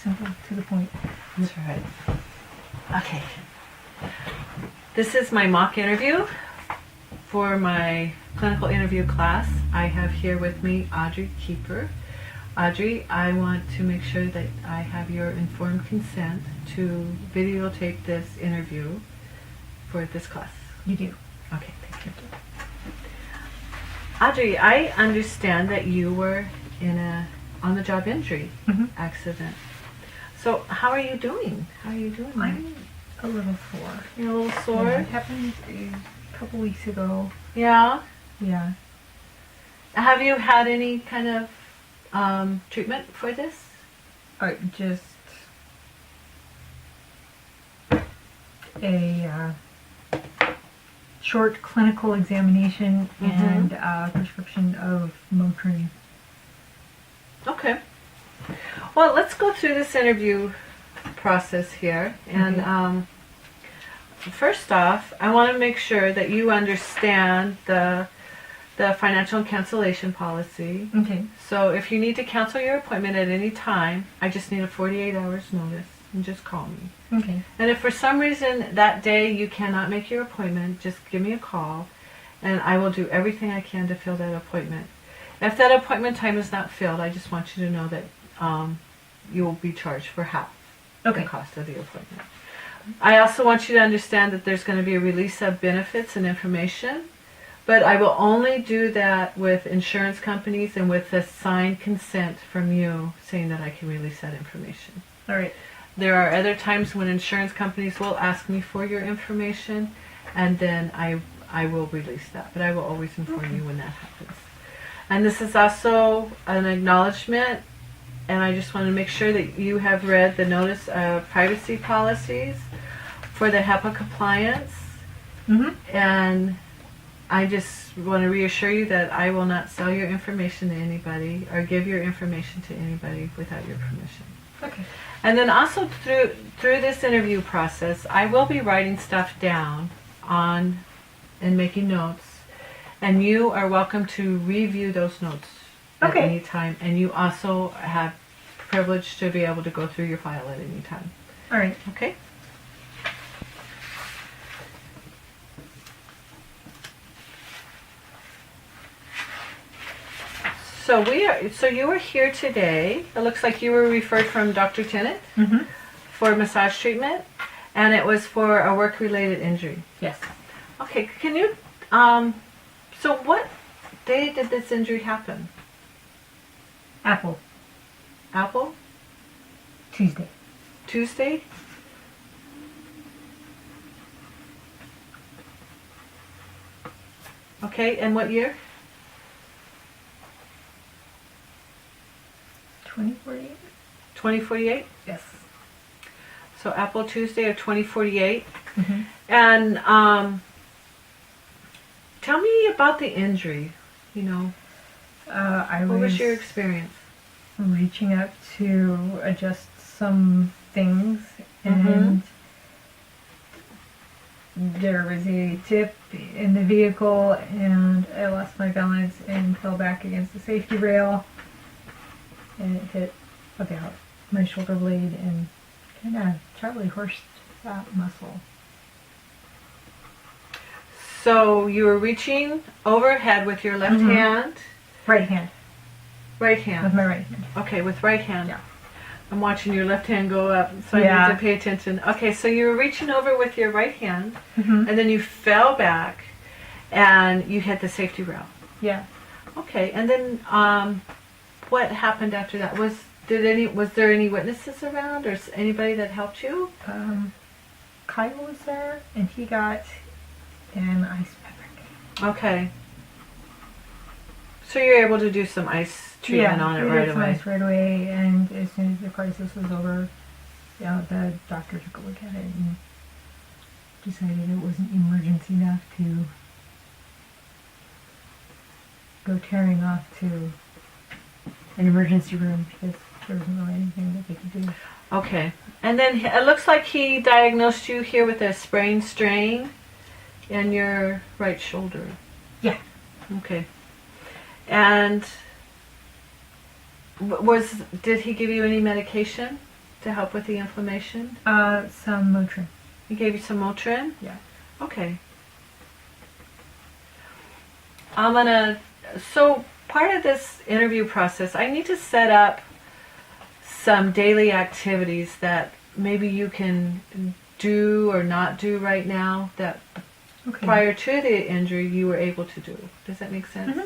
simple, to the point. That's right. Okay. This is my mock interview for my clinical interview class. I have here with me Audrey Keeper. Audrey, I want to make sure that I have your informed consent to videotape this interview for this class. You do. Okay, thank you. Audrey, I understand that you were in a on-the-job injury accident. So how are you doing? How are you doing? I'm a little sore. You're a little sore? Yeah, it happened a couple weeks ago. Yeah? Yeah. Have you had any kind of treatment for this? Just a short clinical examination and a prescription of Motrin. Okay. Well, let's go through this interview process here. And first off, I want to make sure that you understand the financial cancellation policy. Okay. So if you need to cancel your appointment at any time, I just need a 48 hours notice and just call me. Okay. And if for some reason that day you cannot make your appointment, just give me a call and I will do everything I can to fill that appointment. If that appointment time is not filled, I just want you to know that you will be charged for half the cost of the appointment. I also want you to understand that there's going to be a release of benefits and information, but I will only do that with insurance companies and with the signed consent from you saying that I can release that information. All right. There are other times when insurance companies will ask me for your information, and then I will release that, but I will always inform you when that happens. And this is also an acknowledgement, and I just want to make sure that you have read the notice of privacy policies for the HIPAA compliance. And I just want to reassure you that I will not sell your information to anybody or give your information to anybody without your permission. Okay. And then also through this interview process, I will be writing stuff down and making notes. And you are welcome to review those notes at any time. And you also have privilege to be able to go through your file at any time. All right. Okay? So you were here today. It looks like you were referred from Dr. Tennant for massage treatment, and it was for a work-related injury. Yes. Okay, can you, so what day did this injury happen? Apple. Tuesday. Tuesday? Okay, and what year? 2048? 2048? Yes. So Apple Tuesday of 2048. And tell me about the injury, you know. What was your experience? Reaching out to adjust some things, and there was a tip in the vehicle, and I lost my balance and fell back against the safety rail, and it hit about my shoulder blade and kind of Charlie horsed that muscle. So you were reaching overhead with your left hand? Right hand. Right hand. With my right hand. Okay, with right hand. Yeah. I'm watching your left hand go up, so I need to pay attention. Okay, so you were reaching over with your right hand, and then you fell back, and you hit the safety rail. Yeah. Okay, and then what happened after that? Was there any witnesses around, or anybody that helped you? Kyle was there, and he got an ice pack. Okay. So you're able to do some ice treatment on it right away. Ice right away, and as soon as the crisis was over, the doctor took a look at it and decided it wasn't emergency enough to go tearing off to an emergency room because there wasn't really anything that they could do. Okay. And then it looks like he diagnosed you here with a sprain strain in your right shoulder. Yeah. Okay. And did he give you any medication? to help with the inflammation? Some Motrin. He gave you some Motrin? Yeah. Okay. So part of this interview process, I need to set up some daily activities that maybe you can do or not do right now that Okay. prior to the injury you were able to do. Does that make sense?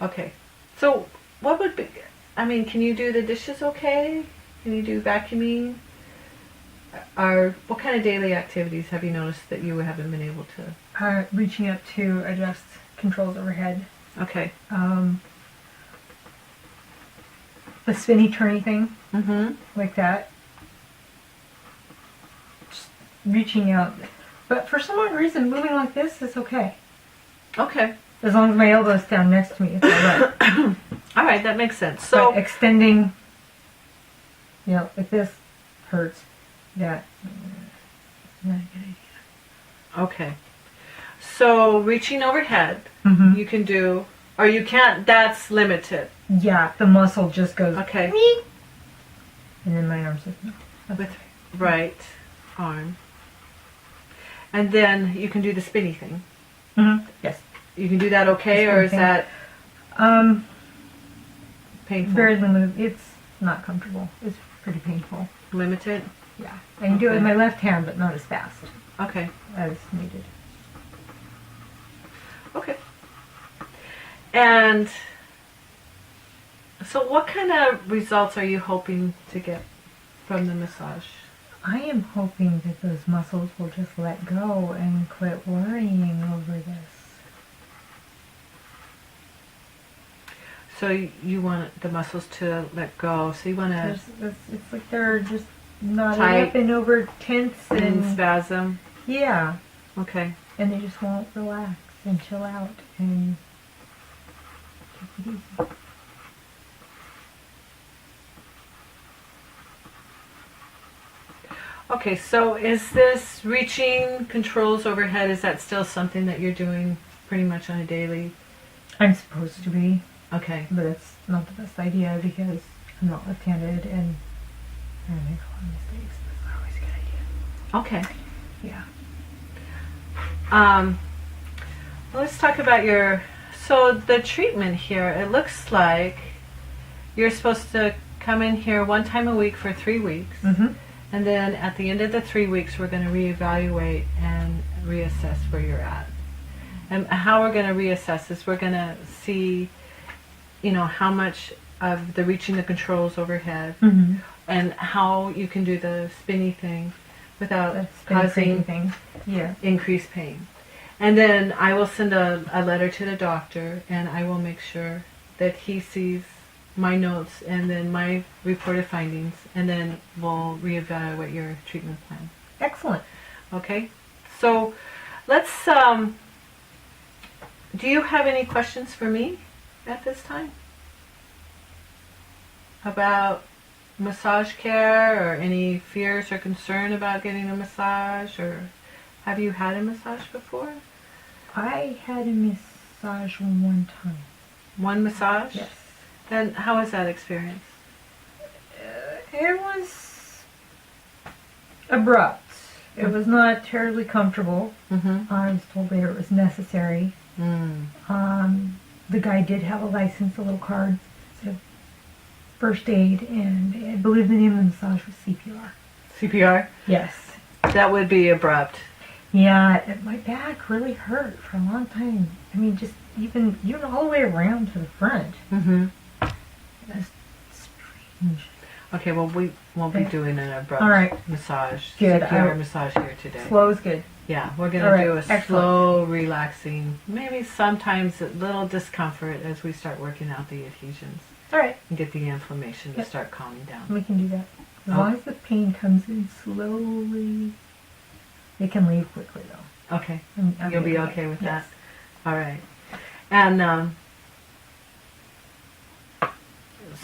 Okay. So what would be, can you do the dishes okay? Can you do vacuuming? Or what kind of daily activities have you noticed that you haven't been able to? Reaching up to adjust controls overhead. Okay. The spinny turny thing, Mm-hmm. like that. Just reaching out. But for some odd reason, moving like this is okay. Okay. As long as my elbow's down next to me, it's alright. All right, that makes sense. So But extending, like this hurts. That, not a good idea. okay. So reaching overhead, Mm-hmm. you can do, or you can't. That's limited. Yeah, the muscle just goes. Okay. And then my arms like, no. That's With right arm, and then you can do the spinny thing. Yes. You can do that okay, The or is spinny that painful? Very limited. It's not comfortable. It's pretty painful. Limited. Yeah. I can do it with Okay. my left hand, but not as fast Okay. as needed. Okay. And so what kind of results are you hoping to get from the massage? I am hoping that those muscles will just let go and quit worrying over this. So you want the muscles to let go. So you want to It's like they're just knotted Tight. up and over tense and and spasm. yeah, Okay. and they just won't relax and chill out and take it easy. Okay, so is this reaching controls overhead, is that still something that you're doing pretty much on a daily? I'm supposed to be, Okay. but it's not the best idea because I'm not left-handed and I make a lot of mistakes. That's not always a good idea. Okay. Yeah. Let's talk about so the treatment here, it looks like you're supposed to come in here one time a week for 3 weeks. Mm-hmm. And then at the end of the 3 weeks, we're going to reevaluate and reassess where you're at. And how we're going to reassess is we're going to see, how much of the reaching the controls overhead Mm-hmm. and how you can do the spinny thing without That's been a crazy causing thing. Yeah. increased pain. And then I will send a letter to the doctor, and I will make sure that he sees my notes and then my reported findings, and then we'll reevaluate your treatment plan. Excellent. Okay? So let's, do you have any questions for me at this time? About massage care, or any fears or concern about getting a massage, or have you had a massage before? I had a massage one time. One massage? Yes. And how was that experience? It was abrupt. It was not terribly comfortable. Mm-hmm. I was told later it was necessary. The guy did have a license, a little card, so first aid, and I believe the name of the massage was CPR. CPR? Yes. That would be abrupt. Yeah, my back really hurt for a long time. I mean, just even all the way around to the front. Mm-hmm. It was strange. Okay, well, we won't be Okay. doing an abrupt All right. massage, Good. CPR massage here today. Slow is good. Yeah, we're going All to right. do a Excellent. slow, relaxing, maybe sometimes a little discomfort as we start working out the adhesions All right, and get the inflammation to Yep. start calming down. we can do that. As Oh. long as the pain comes in slowly, it can leave quickly though. Okay, I'm you'll be good okay with Yes. that? All right. And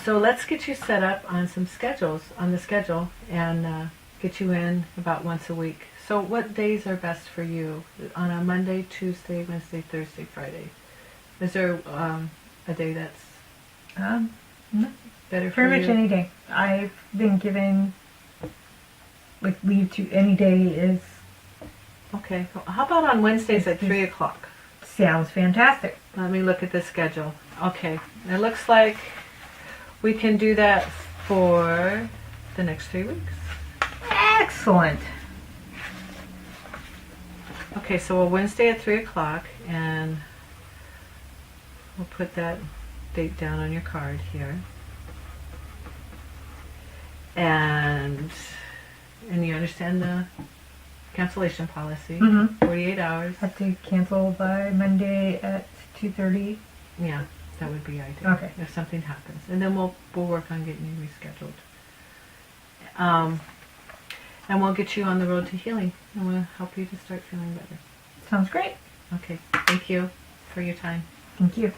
so let's get you set up on some schedules, on the schedule, and get you in about once a week. So what days are best for you? On a Monday, Tuesday, Wednesday, Thursday, Friday? Is there a day that's No, better for pretty much you? any day. I've been given like leave to any day is Okay. Well, how about on Wednesdays at 3 o'clock? sounds fantastic. Let me look at the schedule. Okay. It looks like we can do that for the next 3 weeks. Excellent. Okay, so a Wednesday at 3 o'clock, and we'll put that date down on your card here. And you understand the cancellation policy, Mhm. 48 hours. Have to cancel by Monday at 2:30. Yeah, that would be ideal. Okay. If something happens, and then we'll work on getting you rescheduled. And we'll get you on the road to healing, and we'll help you to start feeling better. Sounds great. Okay, thank you for your time. Thank you.